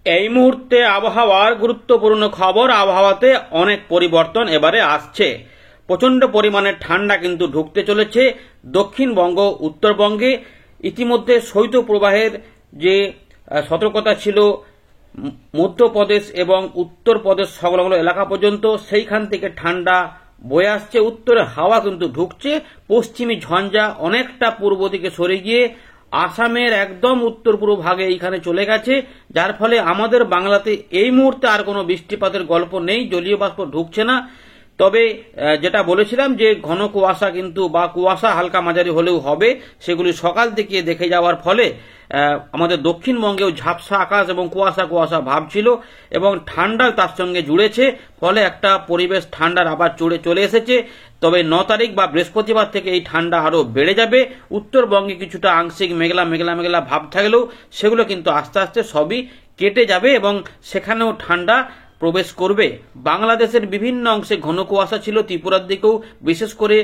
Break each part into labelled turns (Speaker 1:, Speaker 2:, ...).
Speaker 1: এই মুহূর্তে আবহাওয়ার গুরুত্বপূর্ণ খবর। আবহাওয়াতে অনেক পরিবর্তন এবারে আসছে। প্রচন্ড পরিমাণে ঠান্ডা কিন্তু ঢুকতে চলেছে দক্ষিণবঙ্গ উত্তরবঙ্গে। ইতিমধ্যে শৈত্যপ্রবাহের যে সতর্কতা ছিল মধ্যপ্রদেশ এবং উত্তরপ্রদেশ সংলগ্ন এলাকা পর্যন্ত, সেইখান থেকে ঠান্ডা বয়ে আসছে। উত্তরে হাওয়া কিন্তু ঢুকছে। পশ্চিমী ঝঞ্ঝা অনেকটা পূর্ব দিকে সরে গিয়ে আসামের একদম উত্তর পূর্ব ভাগে এইখানে চলে গেছে, যার ফলে আমাদের বাংলাতে এই মুহূর্তে আর কোনো বৃষ্টিপাতের গল্প নেই, জলীয় বাষ্প ঢুকছে না। তবে যেটা বলেছিলাম যে ঘন কুয়াশা কিন্তু বা কুয়াশা হালকা মাঝারি হলেও হবে, সেগুলি সকাল থেকে দেখে যাওয়ার ফলে আমাদের দক্ষিণবঙ্গেও ঝাপসা আকাশ এবং কুয়াশা কুয়াশা ভাব ছিল এবং ঠান্ডা তার সঙ্গে জুড়েছে, ফলে একটা পরিবেশ ঠান্ডার আবার চলে এসেছে। তবে 9 তারিখ বা বৃহস্পতিবার থেকে এই ঠান্ডা আরো বেড়ে যাবে। উত্তরবঙ্গে কিছুটা আংশিক মেঘলা মেঘলা মেঘলা ভাব থাকলেও সেগুলো কিন্তু আস্তে আস্তে সবই কেটে যাবে এবং সেখানেও ঠান্ডা প্রবেশ করবে। বাংলাদেশের বিভিন্ন অংশে ঘন কুয়াশা ছিল, ত্রিপুরার দিকেও বিশেষ করে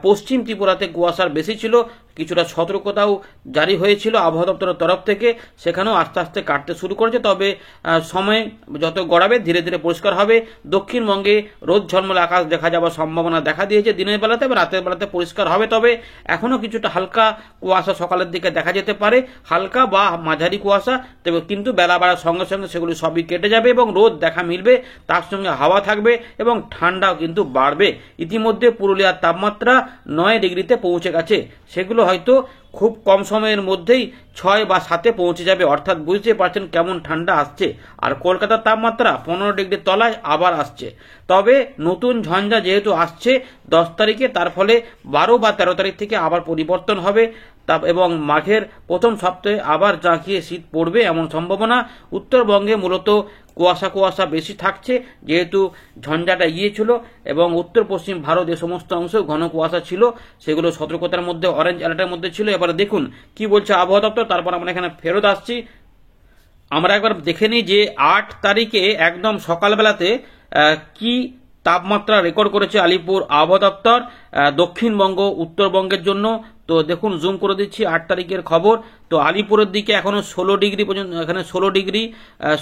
Speaker 1: পশ্চিম ত্রিপুরাতে কুয়াশার বেশি ছিল। কিছুটা সতর্কতাও জারি হয়েছিল আবহাওয়া দপ্তরের তরফ থেকে, সেখানেও আস্তে আস্তে কাটতে শুরু করেছে। তবে সময় যত গড়াবে ধীরে ধীরে পরিষ্কার হবে। দক্ষিণবঙ্গে রোদ ঝলমলে আকাশ দেখা যাওয়ার সম্ভাবনা দেখা দিয়েছে দিনের বেলাতে এবং রাতের বেলাতে পরিষ্কার হবে। তবে এখনো কিছুটা হালকা কুয়াশা সকালের দিকে দেখা যেতে পারে, হালকা বা মাঝারি কুয়াশা। তবে কিন্তু বেলা বাড়ার সঙ্গে সঙ্গে সেগুলি সবই কেটে যাবে এবং রোদ দেখা মিলবে, তার সঙ্গে হাওয়া থাকবে এবং ঠান্ডাও কিন্তু বাড়বে। ইতিমধ্যে পুরুলিয়ার তাপমাত্রা 9 ডিগ্রিতে পৌঁছে গেছে, সেগুলো হয়তো খুব কম সময়ের মধ্যেই 6 বা 7 পৌঁছে যাবে, অর্থাৎ বুঝতে পারছেন কেমন ঠান্ডা আসছে। আর কলকাতার তাপমাত্রা 15 ডিগ্রির তলায় আবার আসছে। তবে নতুন ঝঞ্ঝা যেহেতু আসছে 10 তারিখে, তার ফলে 12 বা 13 তারিখ থেকে আবার পরিবর্তন হবে এবং মাঘের প্রথম সপ্তাহে আবার জাঁকিয়ে শীত পড়বে এমন সম্ভাবনা। উত্তরবঙ্গে মূলত কুয়াশা কুয়াশা বেশি থাকছে, যেহেতু ঝঞ্ঝাটা গিয়েছিল এবং উত্তর পশ্চিম ভারত এ সমস্ত অংশ ঘন কুয়াশা ছিল, সেগুলো সতর্কতার মধ্যে অরেঞ্জ অ্যালার্টের মধ্যে ছিল। এবারে দেখুন কি বলছে আবহাওয়া দপ্তর, তারপর আমরা এখানে ফেরত আসছি। আমরা একবার দেখে নিই যে 8 তারিখে একদম সকালবেলাতে কি তাপমাত্রা রেকর্ড করেছে আলিপুর আবহাওয়া দপ্তর দক্ষিণবঙ্গ উত্তরবঙ্গের জন্য। তো দেখুন জুম করে দিচ্ছি 8 তারিখের খবর। তো আলিপুরের দিকে এখনো 16 ডিগ্রি পর্যন্ত, এখানে 16 ডিগ্রি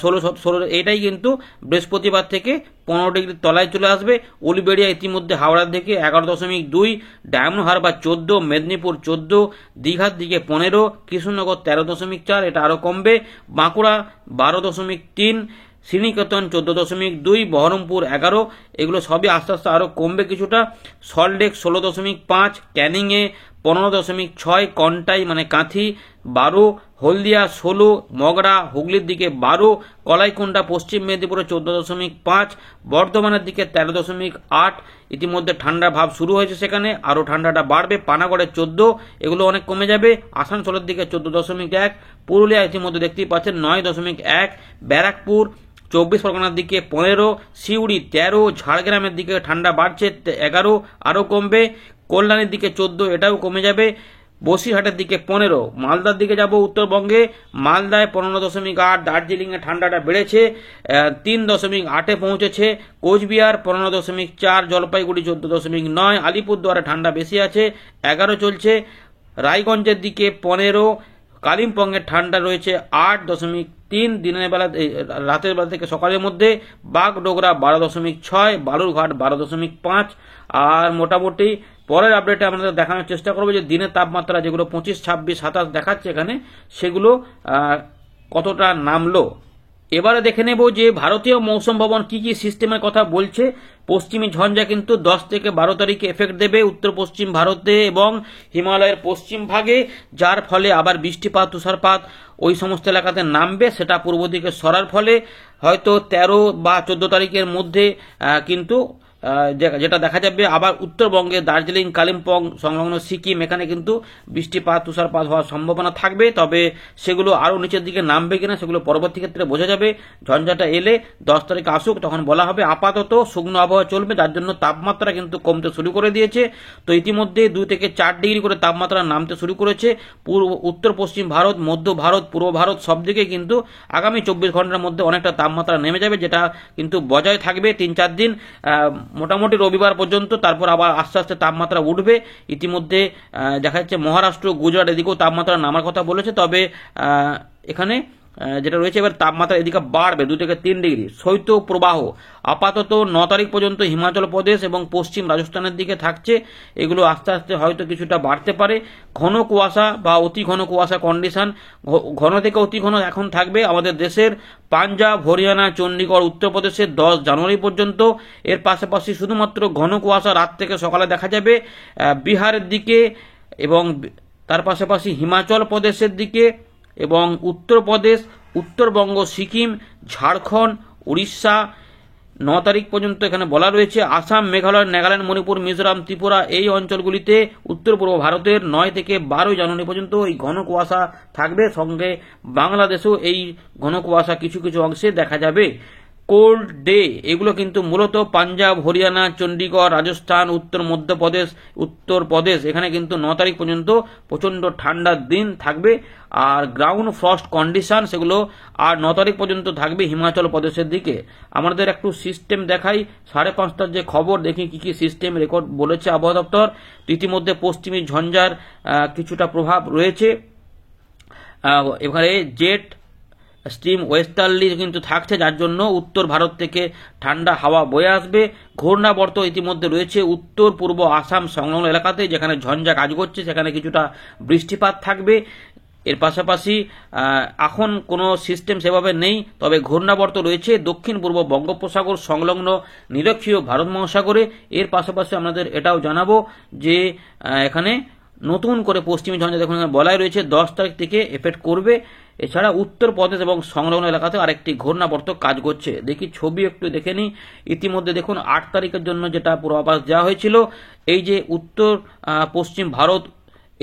Speaker 1: 16 এটাই কিন্তু বৃহস্পতিবার থেকে 15 ডিগ্রির তলায় চলে আসবে। উলবেড়িয়া ইতিমধ্যে হাওড়ার দিকে 11.2, ডায়মন্ড হারবার 14, মেদিনীপুর 14, দীঘার দিকে 15, কৃষ্ণনগর 13.4, এটা আরো কমবে। বাঁকুড়া 12.3, শ্রীনিকেতন 14.2, বহরমপুর 11, এগুলো সবই আস্তে আস্তে আরো কমবে কিছুটা। সল্টলেক 16.5, ক্যানিংয়ে 15.6, কন্টাই মানে কাঁথি 12, হলদিয়া 16, মগরা হুগলির দিকে 12, কলাইকুণ্ডা পশ্চিম মেদিনীপুরে 14.5, বর্ধমানের দিকে 13.8। ইতিমধ্যে ঠান্ডা ভাব শুরু হয়েছে, সেখানে আরো ঠান্ডাটা বাড়বে। পানাগড়ে 14, এগুলো অনেক কমে যাবে। আসানসোলের দিকে 14.1, পুরুলিয়া ইতিমধ্যে দেখতেই পাচ্ছেন 9.1, ব্যারাকপুর 24 পরগনার দিকে 15, সিউড়ি 13, ঝাড়গ্রামের দিকে ঠান্ডা বাড়ছে 11, আরো কমবে। কল্যাণীর দিকে 14, এটাও কমে যাবে। বসিরহাটের দিকে 15, মালদার দিকে যাব উত্তরবঙ্গে, মালদায় 15.8, দার্জিলিংয়ে ঠান্ডাটা বেড়েছে 3.8 পৌঁছেছে। কোচবিহার 15.4, জলপাইগুড়ি 14.9, আলিপুরদুয়ারে ঠান্ডা বেশি আছে 11 চলছে। রায়গঞ্জের দিকে 15, কালিম্পংয়ের ঠান্ডা রয়েছে 8.3 দিনের বেলা, রাতের বেলা থেকে সকালের মধ্যে। বাগডোগরা 12.6, বালুরঘাট 12.5। আর মোটামুটি পরের আপডেটে আমাদের দেখানোর চেষ্টা করবো যে দিনের তাপমাত্রা যেগুলো 25, 26, 27 দেখাচ্ছে এখানে, সেগুলো কতটা নামলো। এবারে দেখে নেব যে ভারতীয় মৌসুম ভবন কি কি সিস্টেমের কথা বলছে। পশ্চিমী ঝঞ্ঝা কিন্তু 10 থেকে 12 তারিখে এফেক্ট দেবে উত্তর পশ্চিম ভারতে এবং হিমালয়ের পশ্চিম ভাগে, যার ফলে আবার বৃষ্টিপাত তুষারপাত ওই সমস্ত এলাকাতে নামবে। সেটা পূর্ব দিকে সরার ফলে হয়তো 13 বা 14 তারিখের মধ্যে কিন্তু যেটা দেখা যাবে আবার উত্তরবঙ্গে দার্জিলিং, কালিম্পং সংলগ্ন সিকিম, এখানে কিন্তু বৃষ্টিপাত তুষারপাত হওয়ার সম্ভাবনা থাকবে। তবে সেগুলো আরো নিচের দিকে নামবে কিনা সেগুলো পরবর্তী ক্ষেত্রে বোঝা যাবে। ঝঞ্ঝাটা এলে 10 তারিখ আসুক, তখন বলা হবে। আপাতত শুকনো আবহাওয়া চলবে, যার জন্য তাপমাত্রা কিন্তু কমতে শুরু করে দিয়েছে। তো ইতিমধ্যে 2 থেকে 4 ডিগ্রি করে তাপমাত্রা নামতে শুরু করেছে উত্তর পশ্চিম ভারত, মধ্য ভারত, পূর্ব ভারত সব দিকে কিন্তু আগামী 24 ঘন্টার মধ্যে অনেকটা তাপমাত্রা নেমে যাবে, যেটা কিন্তু বজায় থাকবে 3-4 দিন মোটামুটি রবিবার পর্যন্ত। তারপর আবার আস্তে আস্তে তাপমাত্রা উঠবে। ইতিমধ্যে দেখা যাচ্ছে মহারাষ্ট্র, গুজরাট এদিকেও তাপমাত্রা নামার কথা বলেছে। তবে এখানে যেটা রয়েছে, এবার তাপমাত্রা এদিকে বাড়বে 2 থেকে 3 ডিগ্রি। শৈত্য প্রবাহ আপাতত 9 তারিখ পর্যন্ত হিমাচল প্রদেশ এবং পশ্চিম রাজস্থানের দিকে থাকছে, এগুলো আস্তে আস্তে হয়তো কিছুটা বাড়তে পারে। ঘন কুয়াশা বা অতি ঘন কুয়াশা কন্ডিশন, ঘন থেকে অতি ঘন এখন থাকবে আমাদের দেশের পাঞ্জাব, হরিয়ানা, চণ্ডীগড়, উত্তরপ্রদেশের 10 জানুয়ারি পর্যন্ত। এর পাশাপাশি শুধুমাত্র ঘন কুয়াশা রাত থেকে সকালে দেখা যাবে বিহারের দিকে এবং তার পাশাপাশি হিমাচল প্রদেশের দিকে এবং উত্তরপ্রদেশ, উত্তরবঙ্গ, সিকিম, ঝাড়খণ্ড, উড়িষ্যা 9 তারিখ পর্যন্ত এখানে বলা রয়েছে। আসাম, মেঘালয়, নাগাল্যান্ড, মণিপুর, মিজোরাম, ত্রিপুরা এই অঞ্চলগুলিতে উত্তর পূর্ব ভারতের 9 থেকে 12 জানুয়ারি পর্যন্ত এই ঘন কুয়াশা থাকবে। সঙ্গে বাংলাদেশেও এই ঘন কুয়াশা কিছু কিছু অংশে দেখা যাবে। কোল্ড ডে এগুলো কিন্তু মূলত পাঞ্জাব, হরিয়ানা, চণ্ডীগড়, রাজস্থান, উত্তরপ্রদেশ এখানে কিন্তু 9 তারিখ পর্যন্ত প্রচন্ড ঠান্ডার দিন থাকবে। আর গ্রাউন্ড ফ্রস্ট কন্ডিশন সেগুলো আর 9 তারিখ পর্যন্ত থাকবে হিমাচল প্রদেশের দিকে। আমাদের একটু সিস্টেম দেখাই, 5:30টার যে খবর, দেখি কি কি সিস্টেম রেকর্ড বলেছে আবহাওয়া দপ্তর। ইতিমধ্যে পশ্চিমী ঝঞ্ঝার কিছুটা প্রভাব রয়েছে। এবারে জেট স্ট্রিম ওয়েস্টার্লি কিন্তু থাকছে, যার জন্য উত্তর ভারত থেকে ঠান্ডা হাওয়া বয়ে আসবে। ঘূর্ণাবর্ত ইতিমধ্যে রয়েছে উত্তর পূর্ব আসাম সংলগ্ন এলাকাতে, যেখানে ঝঞ্ঝা কাজ করছে, সেখানে কিছুটা বৃষ্টিপাত থাকবে। এর পাশাপাশি এখন কোনো সিস্টেম সেভাবে নেই, তবে ঘূর্ণাবর্ত রয়েছে দক্ষিণ পূর্ব বঙ্গোপসাগর সংলগ্ন নিরক্ষীয় ভারত মহাসাগরে। এর পাশাপাশি আমাদের এটাও জানাবো যে এখানে নতুন করে পশ্চিমী ঝঞ্ঝা দেখুন বলাই রয়েছে 10 তারিখ থেকে এফেক্ট করবে। এছাড়া উত্তরপ্রদেশ এবং সংলগ্ন এলাকাতে আরেকটি ঘূর্ণাবর্ত কাজ করছে। দেখি ছবি একটু দেখে নিই। ইতিমধ্যে দেখুন 8 তারিখের জন্য যেটা পূর্বাভাস দেওয়া হয়েছিল, এই যে উত্তর পশ্চিম ভারত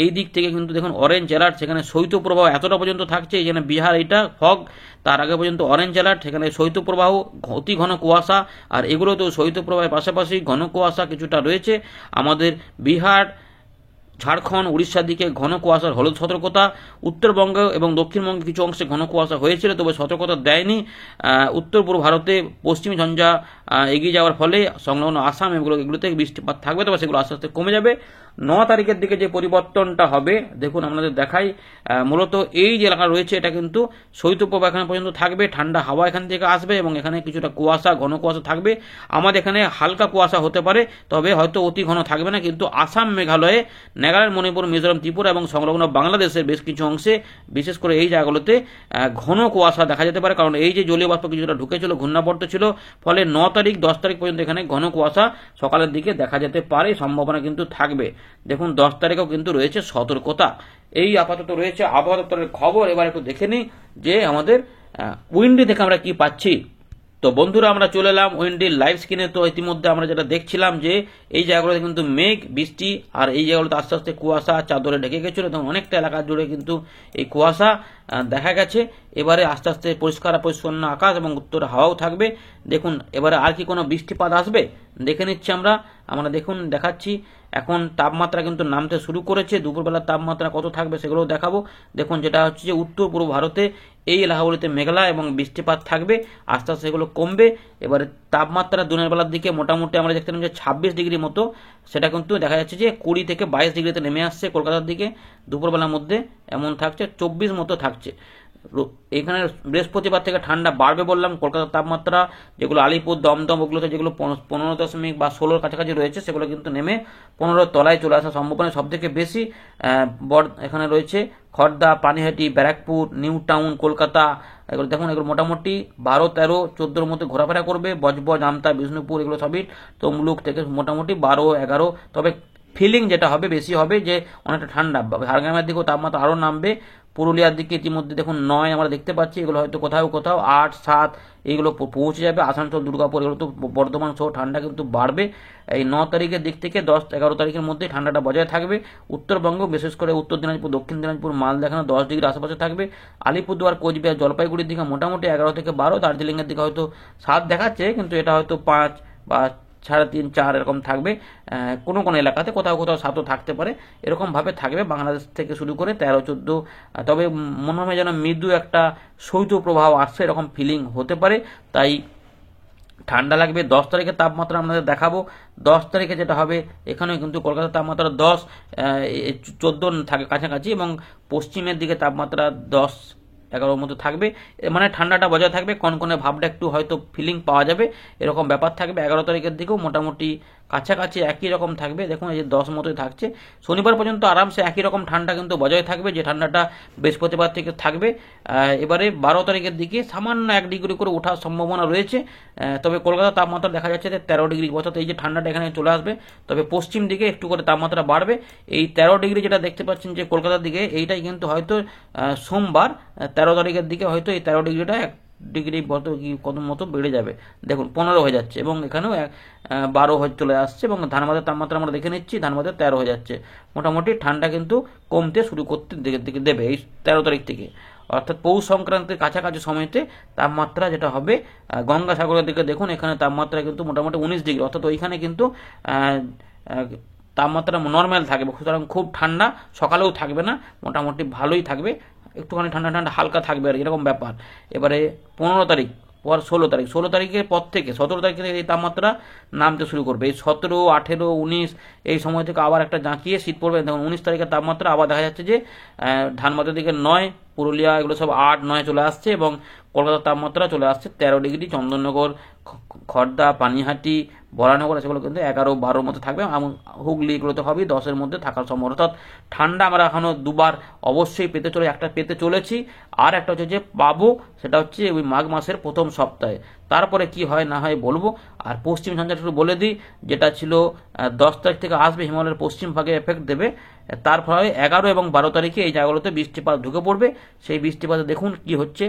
Speaker 1: এই দিক থেকে কিন্তু দেখুন অরেঞ্জ অ্যালার্ট, সেখানে শৈত্যপ্রবাহ এতটা পর্যন্ত থাকছে। এখানে বিহার এটা ফগ, তার আগে পর্যন্ত অরেঞ্জ অ্যালার্ট, সেখানে শৈত্যপ্রবাহ, অতি ঘন কুয়াশা। আর এগুলোতেও শৈত্যপ্রবাহের পাশাপাশি ঘন কুয়াশা কিছুটা রয়েছে। আমাদের বিহার, ঝাড়খণ্ড, উড়িষ্যার দিকে ঘন কুয়াশার হলুদ সতর্কতা। উত্তরবঙ্গ এবং দক্ষিণবঙ্গে কিছু অংশে ঘন কুয়াশা হয়েছিল, তবে সতর্কতা দেয়নি। উত্তর পূর্ব ভারতে পশ্চিমী ঝঞ্ঝা এগিয়ে যাওয়ার ফলে সংলগ্ন আসাম এগুলোতে বৃষ্টিপাত থাকবে, তবে সেগুলো আস্তে আস্তে কমে যাবে। 9 তারিখের দিকে যে পরিবর্তনটা হবে দেখুন আপনাদের দেখাই। মূলত এই যে এলাকা রয়েছে এটা কিন্তু শৈত্যপ্রবাহ এখানে পর্যন্ত থাকবে, ঠান্ডা হাওয়া এখান থেকে আসবে এবং এখানে কিছুটা কুয়াশা, ঘন কুয়াশা থাকবে। আমাদের এখানে হালকা কুয়াশা হতে পারে, তবে হয়তো অতি ঘন থাকবে না। কিন্তু আসাম, মেঘালয়ে, নাগাল্যান্ড, মণিপুর, মিজোরাম, ত্রিপুরা এবং সংলগ্ন বাংলাদেশের বেশ কিছু অংশে, বিশেষ করে এই জায়গাগুলোতে ঘন কুয়াশা দেখা যেতে পারে, কারণ এই যে জলীয় বাষ্প কিছুটা ঢুকেছিল, ঘূর্ণাবর্ত ছিল, ফলে 9 তারিখ 10 তারিখ পর্যন্ত এখানে ঘন কুয়াশা সকালের দিকে দেখা যেতে পারে, সম্ভাবনা কিন্তু থাকবে। দেখুন 10 তারিখেও কিন্তু রয়েছে সতর্কতা। এই আপাতত রয়েছে আবহাওয়া দপ্তরের খবর। এবার একটু দেখে নিই যে আমাদের উইন্ডি থেকে আমরা কি পাচ্ছি। তো বন্ধুরা আমরা চলে এলাম উইন্ডির লাইভ স্ক্রিনে। তো ইতিমধ্যে আমরা যেটা দেখছিলাম যে এই জায়গাগুলোতে কিন্তু মেঘ, বৃষ্টি, আর এই জায়গাগুলোতে আস্তে আস্তে কুয়াশা চাদরে ঢেকে গেছিল এবং অনেকটা এলাকা জুড়ে কিন্তু এই কুয়াশা দেখা গেছে। এবারে আস্তে আস্তে পরিষ্কার পরিচ্ছন্ন আকাশ এবং উত্তরে হাওয়াও থাকবে। দেখুন এবারে আর কি কোনো বৃষ্টিপাত আসবে দেখে নিচ্ছি আমরা দেখুন দেখাচ্ছি। এখন তাপমাত্রা কিন্তু নামতে শুরু করেছে, দুপুরবেলার তাপমাত্রা কত থাকবে সেগুলোও দেখাবো। দেখুন যেটা হচ্ছে যে উত্তর পূর্ব ভারতে এই এলাকাগুলিতে মেঘলা এবং বৃষ্টিপাত থাকবে, আস্তে আস্তে সেগুলো কমবে। এবারে তাপমাত্রা দিনের বেলার দিকে মোটামুটি আমরা দেখতে পাচ্ছি যে 26 ডিগ্রি মতো, সেটা কিন্তু দেখা যাচ্ছে যে 20 থেকে 22 ডিগ্রিতে নেমে আসছে কলকাতার দিকে। দুপুরবেলার মধ্যে এমন থাকছে 24 মতো থাকছে। এখানে বৃহস্পতিবার থেকে ঠান্ডা বাড়বে বললাম। কলকাতার তাপমাত্রা যেগুলো আলিপুর, দমদম ওগুলোতে যেগুলো 15 বা 16 কাছাকাছি রয়েছে, সেগুলো কিন্তু নেমে 15 তলায় চলে আসার সম্ভাবনা সব থেকে বেশি। এখানে রয়েছে খড়দা, পানিহাটি, ব্যারাকপুর, নিউ টাউন, কলকাতা, এগুলো দেখুন এগুলো মোটামুটি 12, 13, 14 মধ্যে ঘোরাফেরা করবে। বজবজ, আমতা, বিষ্ণুপুর এগুলো সবই তমলুক থেকে মোটামুটি 12, 11। তবে ফিলিং যেটা হবে বেশি হবে যে অনেকটা ঠান্ডা। ঝাড়গ্রামের দিকেও তাপমাত্রা আরও নামবে। পুরুলিয়ার দিকে ইতিমধ্যে দেখুন 9 আমরা দেখতে পাচ্ছি, এগুলো হয়তো কোথাও 8, 7 এইগুলো পৌঁছে যাবে। আসানসোল, দুর্গাপুর এগুলো তো বর্ধমান সহ ঠান্ডা কিন্তু বাড়বে। এই 9 তারিখের দিক থেকে 10, 11 তারিখের মধ্যে ঠান্ডাটা বজায় থাকবে। উত্তরবঙ্গ বিশেষ করে উত্তর দিনাজপুর, দক্ষিণ দিনাজপুর, মালদা এখানে 10 ডিগ্রির আশেপাশে থাকবে। আলিপুরদুয়ার, কোচবিহার, জলপাইগুড়ির দিকে মোটামুটি 11 থেকে 12, দার্জিলিংয়ের দিকে হয়তো 7 দেখাচ্ছে, কিন্তু এটা হয়তো 5 বা 3.5, 4 এরকম থাকবে। কোনো কোনো এলাকাতে কোথাও 7ও থাকতে পারে, এরকম ভাবে থাকবে। বাংলাদেশ থেকে শুরু করে 13, 14, তবে মনে হয় যেন মৃদু একটা শৈত্য প্রবাহ আসছে এরকম ফিলিং হতে পারে, তাই ঠান্ডা লাগবে। 10 তারিখের তাপমাত্রা আমাদের দেখাবো। 10 তারিখে যেটা হবে এখানেও কিন্তু কলকাতার তাপমাত্রা 10, 14 থাকে কাছাকাছি এবং পশ্চিমের দিকে তাপমাত্রা 10 11-র মধ্যে থাকবে, মানে ঠান্ডাটা বজায় থাকবে, কনকনে ভাবটা একটু হয়তো ফিলিং পাওয়া যাবে, এরকম ব্যাপার থাকবে। 11 তারিখের দিকেও মোটামুটি কাছাকাছি একই রকম থাকবে। দেখুন এই যে 10 মতোই থাকছে। শনিবার পর্যন্ত আরামসে একই রকম ঠান্ডা কিন্তু বজায় থাকবে, যে ঠান্ডাটা বৃহস্পতিবার থেকে থাকবে। এবারে 12 তারিখের দিকে সামান্য 1 ডিগ্রি করে ওঠার সম্ভাবনা রয়েছে। তবে কলকাতার তাপমাত্রা দেখা যাচ্ছে যে 13 ডিগ্রি, অর্থাৎ এই যে ঠান্ডাটা এখানে চলে আসবে, তবে পশ্চিম দিকে একটু করে তাপমাত্রা বাড়বে। এই 13 ডিগ্রি যেটা দেখতে পাচ্ছেন যে কলকাতার দিকে, এইটাই কিন্তু হয়তো সোমবার 13 তারিখের দিকে হয়তো এই 13 ডিগ্রিটা 1 ডিগ্রি কত মতো বেড়ে যাবে। দেখুন 15 হয়ে যাচ্ছে, এবং এখানেও 12 হয়ে চলে আসছে, এবং ধানবাদের তাপমাত্রা আমরা দেখে নিচ্ছি, ধানবাদের 13 হয়ে যাচ্ছে। মোটামুটি ঠান্ডা কিন্তু কমতে শুরু করতে দিকে দেবে এই 13 তারিখ থেকে, অর্থাৎ পৌষ সংক্রান্তির কাছাকাছি সময়তে তাপমাত্রা যেটা হবে। গঙ্গাসাগরের দিকে দেখুন, এখানে তাপমাত্রা কিন্তু মোটামুটি 19 ডিগ্রি, অর্থাৎ ওইখানে কিন্তু তাপমাত্রা নর্মাল থাকবে, সুতরাং খুব ঠান্ডা সকালেও থাকবে না, মোটামুটি ভালোই থাকবে, একটুখানি ঠান্ডা ঠান্ডা হালকা থাকবে আর এরকম ব্যাপার। এবারে 15 তারিখ পর 16 তারিখের পর থেকে 17 তারিখ থেকে এই তাপমাত্রা নামতে শুরু করবে। এই 17, 18, 19 এই সময় থেকে আবার একটা জাঁকিয়ে শীত পড়বে। দেখুন 19 তারিখের তাপমাত্রা আবার দেখা যাচ্ছে যে ধানবাদের দিকে 9, পুরুলিয়া এগুলো সব 8, 9 চলে আসছে, এবং কলকাতার তাপমাত্রা চলে আসছে 13 ডিগ্রি। চন্দননগর, খড়দা, পানিহাটি, বরানগর সেগুলো কিন্তু 11, 12 মধ্যে থাকবে, এবং হুগলি এগুলোতে হবে 10-এর মধ্যে থাকার সম্ভব। অর্থাৎ ঠান্ডা আমরা এখনো দুবার অবশ্যই একটা পেতে চলেছি, আর একটা হচ্ছে যে পাবো, সেটা হচ্ছে ওই মাঘ মাসের প্রথম সপ্তাহে। তারপরে কি হয় না হয় বলবো। আর পশ্চিম ঝঞ্ঝাটা একটু বলে দিই, যেটা ছিল 10 তারিখ থেকে আসবে, হিমালয়ের পশ্চিম ভাগে এফেক্ট দেবে। তার ফলে 11 এবং 12 তারিখে এই জায়গাগুলোতে বৃষ্টিপাত ঢুকে পড়বে। সেই বৃষ্টিপাতে দেখুন কি হচ্ছে,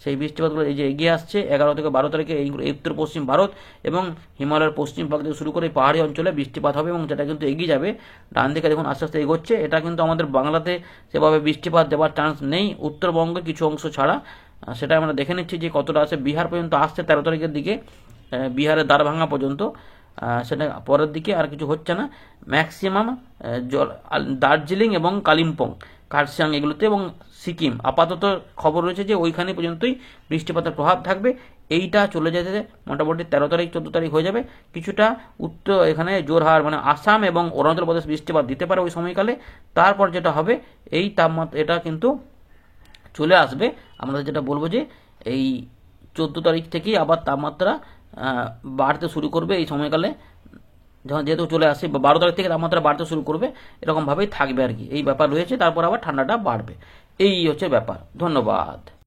Speaker 1: সেই বৃষ্টিপাতগুলো এই যে এগিয়ে আসছে 11 থেকে 12 তারিখে এই উত্তর পশ্চিম ভারত এবং হিমালয়ের পশ্চিম ভাগ থেকে শুরু করে পাহাড়ি অঞ্চলে বৃষ্টিপাত হবে, এবং যেটা কিন্তু এগিয়ে যাবে ডান দিকে দেখুন আস্তে আস্তে এগোচ্ছে। এটা কিন্তু আমাদের বাংলাতে সেভাবে বৃষ্টিপাত দেওয়ার চান্স নেই, উত্তরবঙ্গে কিছু অংশ ছাড়া। সেটা আমরা দেখে নিচ্ছি যে কতটা আসে। বিহার পর্যন্ত আসছে 13 তারিখের দিকে, বিহারের দ্বারভাঙা পর্যন্ত, সেটা পরের দিকে আর কিছু হচ্ছে না। ম্যাক্সিমাম দার্জিলিং এবং কালিম্পং, কার্শিয়াং এগুলোতে, এবং সিকিম আপাতত খবর রয়েছে যে ওইখানে পর্যন্তই বৃষ্টিপাতের প্রভাব থাকবে। এইটা চলে যেতে মোটামুটি 13 তারিখ 14 তারিখ হয়ে যাবে। কিছুটা উত্তর এখানে জোরহাট মানে আসাম এবং অরুণাচল প্রদেশ বৃষ্টিপাত দিতে পারে ওই সময়কালে। তারপর যেটা হবে এই তাপমাত্রা এটা কিন্তু চলে আসবে, আমরা যেটা বলবো যে এই 14 তারিখ থেকেই আবার তাপমাত্রা বাড়তে শুরু করবে এই সময়কালে, যখন যেহেতু চলে আসে 12 তারিখ থেকে তাপমাত্রা বাড়তে শুরু করবে, এরকমভাবেই থাকবে আর কি, এই ব্যাপার রয়েছে। তারপর আবার ঠান্ডাটা বাড়বে, এই হচ্ছে ব্যাপার। ধন্যবাদ।